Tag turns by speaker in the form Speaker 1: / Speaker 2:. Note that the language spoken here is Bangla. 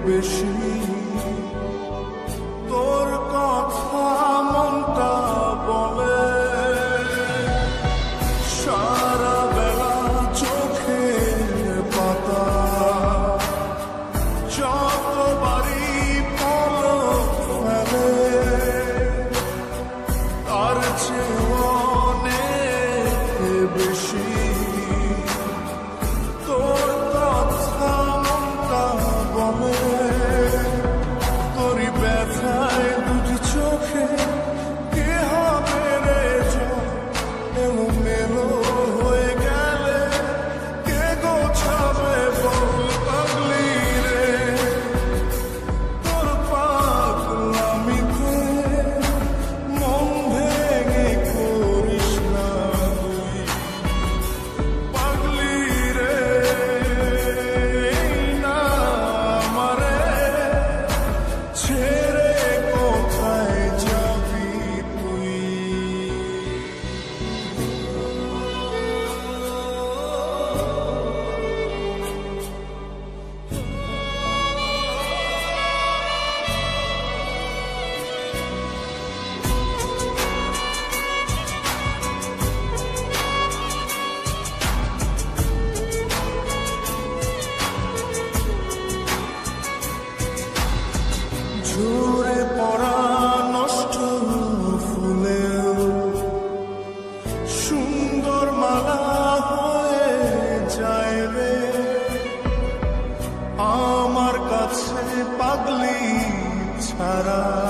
Speaker 1: বেশি তোর কথা মনটা বলে সারা বেলা চোখের পাতা যতবারই পলক ফেলে তার চেয়ে অনেক বেশি তোর কথা মনটা বলে তোরই ব্যথায় দুটি চোখে কে হবে রে এলো হয়ে গেলে কে গোছাবে বল পাগলি রে তোর পাগলামিতে মন ভেঙে করিস না তুই পাগলি রে না আমারে ছেড়ে কোথায় যাবি তুই ঝরে পড়া নষ্ট ফুলেও সুন্দর মালা হয়ে যায় রে আমার কাছে পাগলি ছাড়া